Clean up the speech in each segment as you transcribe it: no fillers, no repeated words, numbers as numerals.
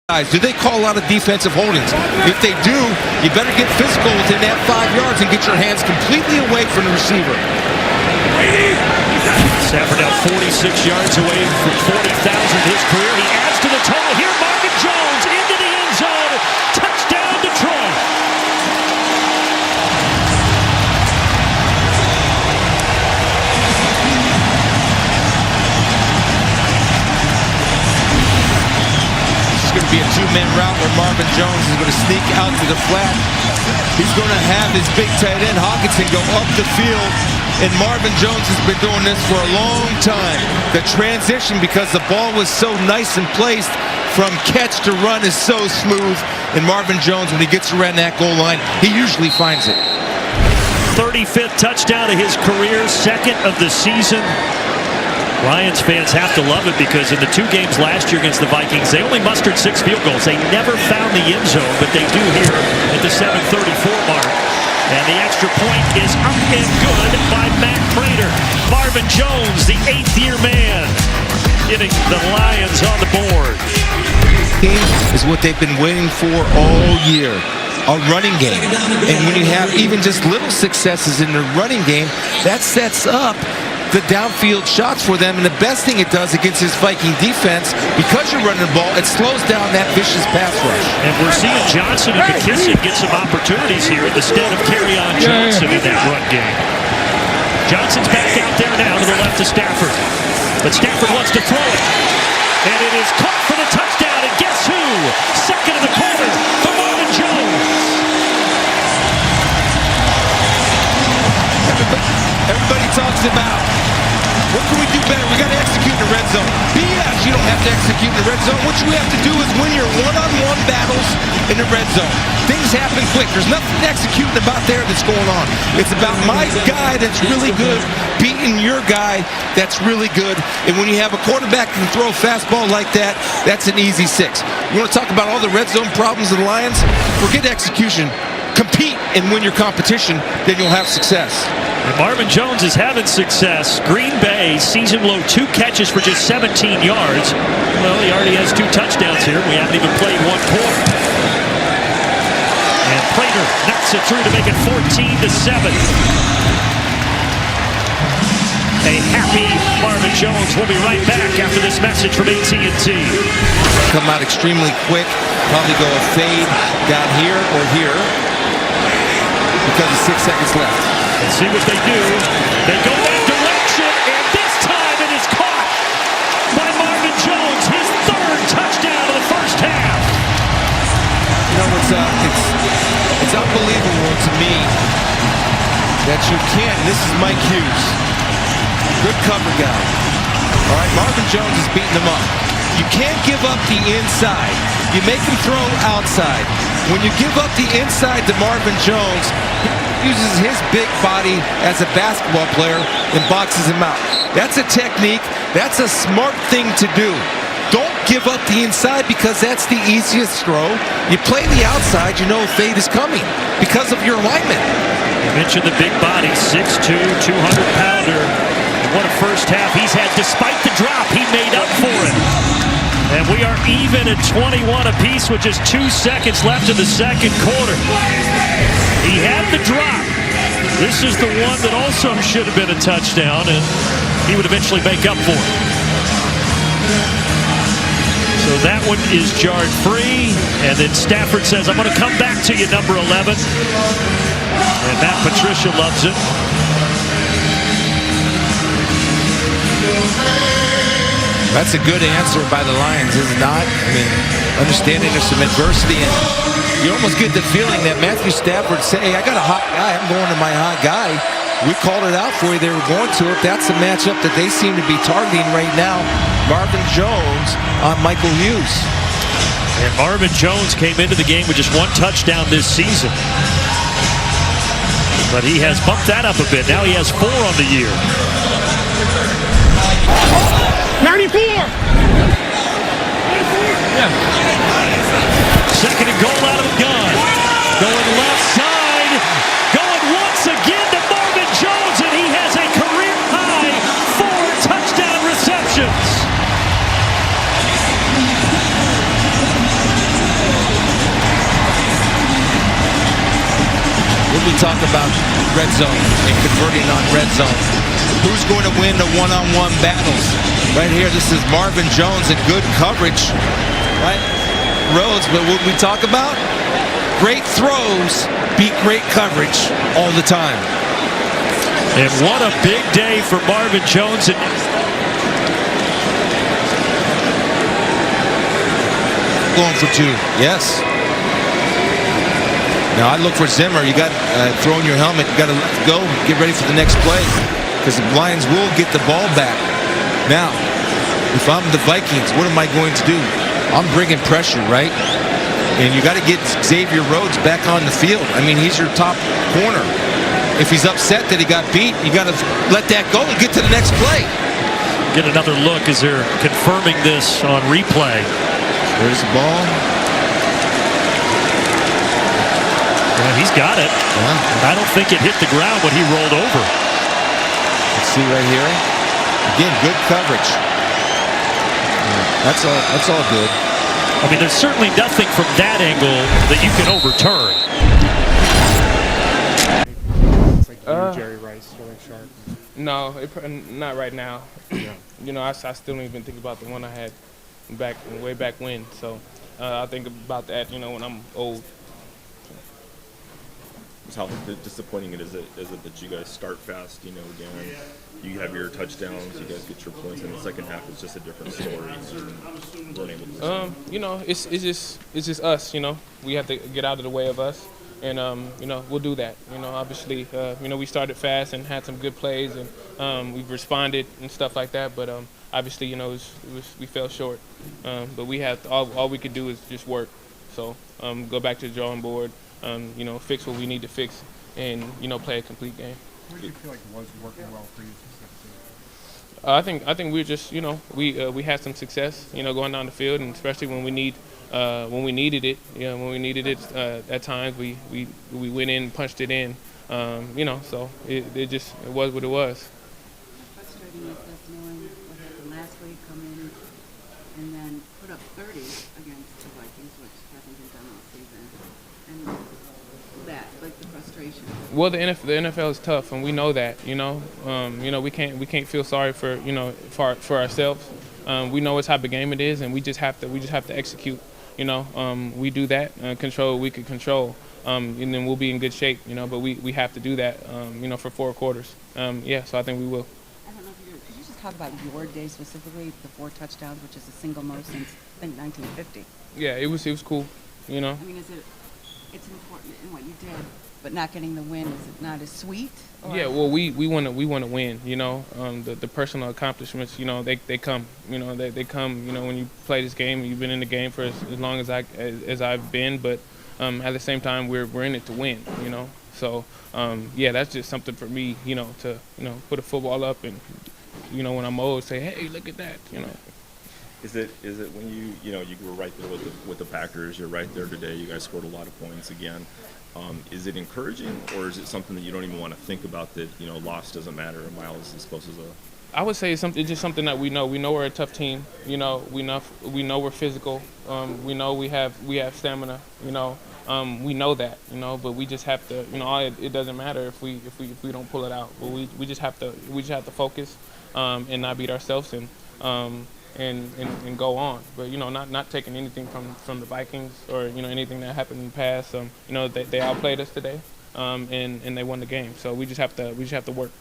Do they call a lot of defensive holdings? If they do, you better get physical within that 5 yards and get your hands completely away from the receiver. Stafford now 46 yards away from 40,000 his career. He adds to the total here. Marvin Jones into the end zone. Touchdown, Detroit. It's going to be a two-man route where Marvin Jones is going to sneak out to the flat. He's going to have his big tight end Hockenson go up the field, and Marvin Jones has been doing this for a long time. The transition, because the ball was so nice and placed from catch to run, is so smooth, and Marvin Jones, when he gets around that goal line, he usually finds it. 35th touchdown of his career, second of the season. Lions fans have to love it because in the 2 games last year against the Vikings, they only mustered 6 field goals. They never found the end zone, but they do here at the 7:34 mark. And the extra point is up and good by Matt Prater. Marvin Jones, the 8th-year man, getting the Lions on the board. Is what they've been waiting for all year. A running game. And when you have even just little successes in the running game, that sets up the downfield shots for them, and the best thing it does against this Viking defense, because you're running the ball, it slows down that vicious pass rush. And we're seeing Johnson and McKissick get some opportunities here instead of Kerryon Johnson in that run game. Johnson's back out there now to the left of Stafford, but Stafford wants to throw it, and it is caught for the touchdown, and guess who? Second in the quarter for Marvin Jones. Everybody talks about, what can we do better? We got to execute in the red zone. BS, you don't have to execute in the red zone. What you have to do is win your one-on-one battles in the red zone. Things happen quick. There's nothing executing about there that's going on. It's about my guy that's really good beating your guy that's really good. And when you have a quarterback that can throw a fastball like that, that's an easy 6. You want to talk about all the red zone problems of the Lions? Forget execution. Compete and win your competition, then you'll have success. And Marvin Jones is having success. Green Bay, season low, 2 catches for just 17 yards. Well, he already has 2 touchdowns here. We haven't even played 1 quarter. And Prater knocks it through to make it 14-7. A happy Marvin Jones. We'll be right back after this message from AT&T. Come out extremely quick. Probably go a fade down here or here because of 6 seconds left. And see what they do. They go that direction, and this time it is caught by Marvin Jones, his 3rd touchdown of the first half. You know, it's unbelievable to me that you can't. This is Mike Hughes. Good cover guy. All right, Marvin Jones is beating them up. You can't give up the inside. You make him throw outside. When you give up the inside to Marvin Jones, he uses his big body as a basketball player and boxes him out. That's a technique. That's a smart thing to do. Don't give up the inside because that's the easiest throw. You play the outside, you know a fade is coming because of your alignment. You mentioned the big body, 6'2", 200-pounder. What a first half he's had. Despite the drop, he made up for it. And we are even at 21 apiece with just 2 seconds left in the second quarter. He had the drop. This is the one that also should have been a touchdown, and he would eventually make up for it. So that one is jarred free, and then Stafford says, I'm going to come back to you, number 11. And Matt Patricia loves it. That's a good answer by the Lions, is it not? I mean, understanding there's some adversity, and you almost get the feeling that Matthew Stafford said, hey, I got a hot guy. I'm going to my hot guy. We called it out for you. They were going to it. That's a matchup that they seem to be targeting right now. Marvin Jones on Michael Hughes. And Marvin Jones came into the game with just 1 touchdown this season. But he has bumped that up a bit. Now he has 4 on the year. 94! Yeah. Second and goal out of the gun. Going left side. Going once again to Marvin Jones, and he has a career-high 4 touchdown receptions. talk about red zone and converting on red zone. Who's going to win the one-on-one battles? Right here, this is Marvin Jones in good coverage. Right? Rhodes, but what we talk about? Great throws beat great coverage all the time. And what a big day for Marvin Jones. And going for two. Yes. Now I look for Zimmer. You got throwing your helmet. You got to go. Get ready for the next play because the Lions will get the ball back. Now, if I'm the Vikings, what am I going to do? I'm bringing pressure, right? And you got to get Xavier Rhodes back on the field. I mean, he's your top corner. If he's upset that he got beat, you got to let that go and get to the next play. Get another look as they're confirming this on replay. There's the ball. Yeah, he's got it. Yeah. I don't think it hit the ground when he rolled over. Let's see right here. Again, good coverage. That's all good. I mean, there's certainly nothing from that angle that you can overturn. It's like Jerry Rice, really sharp. No, not right now. You know, I still don't even think about the one I had way back when. So I think about that, you know, when I'm old. How disappointing is it that you guys start fast, you know, again, you have your touchdowns, you guys get your points, and the second half is just a different story. You weren't able to you know, it's just us, you know. We have to get out of the way of us, and you know, we'll do that. You know, obviously, you know, we started fast and had some good plays, and we've responded and stuff like that. But obviously, you know, we fell short. But we have all we could do is just work. So go back to the drawing board. You know, fix what we need to fix, and you know, play a complete game. What do you feel like was working well for you? I think we're just, you know, we had some success, you know, going down the field, and especially when we needed it, you know, when we needed it at times we went in, punched it in, you know, so it was what it was. Frustrating is just knowing what happened last week, come in and then put up 30 against the Vikings, which hasn't been done all season, and that, like the frustration. Well, the NFL is tough, and we know that. You know, we can't feel sorry for, you know, for ourselves. We know what type of game it is, and we just have to execute. You know, we do that, control what we could control, and then we'll be in good shape. You know, but we have to do that. You know, for 4 quarters. Yeah, so I think we will. I don't know if could you just talk about your day specifically, the 4 touchdowns, which is the single most since I think 1950. Yeah, it was cool. You know. I mean, it's important in what you did, but not getting the win, is it not as sweet? Or? Yeah, well, we want to win. You know, the personal accomplishments, you know, they come. You know, they come. You know, when you play this game, you've been in the game for as long as I've been, but at the same time, we're in it to win. You know, so yeah, that's just something for me. You know, to put a football up and, you know, when I'm old, say, hey, look at that. You know. Is it when you were right there with the Packers, you're right there today, you guys scored a lot of points again. Is it encouraging, or is it something that you don't even want to think about, that, you know, loss doesn't matter, a mile is as close as a... I would say it's just something that we know. We know we're a tough team. You know, we know we're physical. We know we have stamina. You know, we know that. You know, but we just have to. You know, it doesn't matter if we don't pull it out. But we just have to focus and not beat ourselves and go on. But, you know, not taking anything from the Vikings or, you know, anything that happened in the past. You know, they outplayed us today, and they won the game. So we just have to work.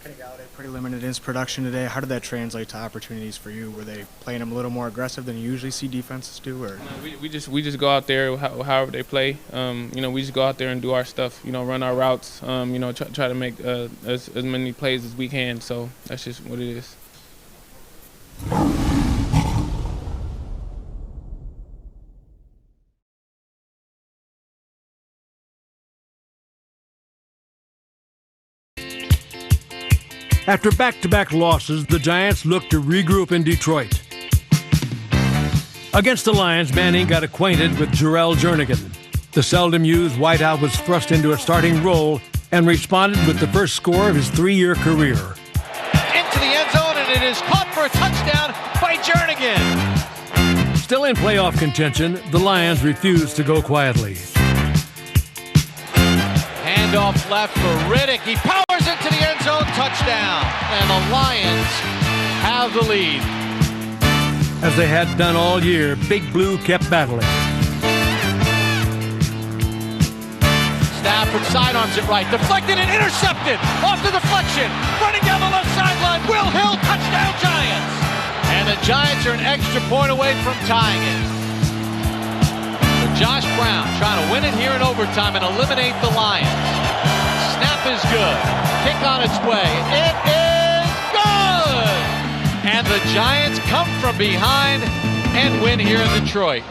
Kenny Golladay, pretty limited in his production today. How did that translate to opportunities for you? Were they playing him a little more aggressive than you usually see defenses do, or? No, we just go out there however they play. You know, we just go out there and do our stuff. You know, run our routes. You know, try to make as many plays as we can. So that's just what it is. After back-to-back losses, the Giants look to regroup in Detroit. Against the Lions, Manning got acquainted with Jarrell Jernigan. The seldom-used wideout was thrust into a starting role and responded with the first score of his 3-year career. Into the end zone, and it is caught for a touchdown by Jernigan. Still in playoff contention, the Lions refused to go quietly. And Handoff left for Riddick. He powers into the end zone, touchdown. And the Lions have the lead. As they had done all year, Big Blue kept battling. Stafford sidearms it right, deflected and intercepted. Off the deflection, running down the left sideline. Will Hill, touchdown Giants. And the Giants are an extra point away from tying it. But Josh Brown trying to win it here in overtime and eliminate the Lions. Snap is good. Kick on its way. It is good! And the Giants come from behind and win here in Detroit.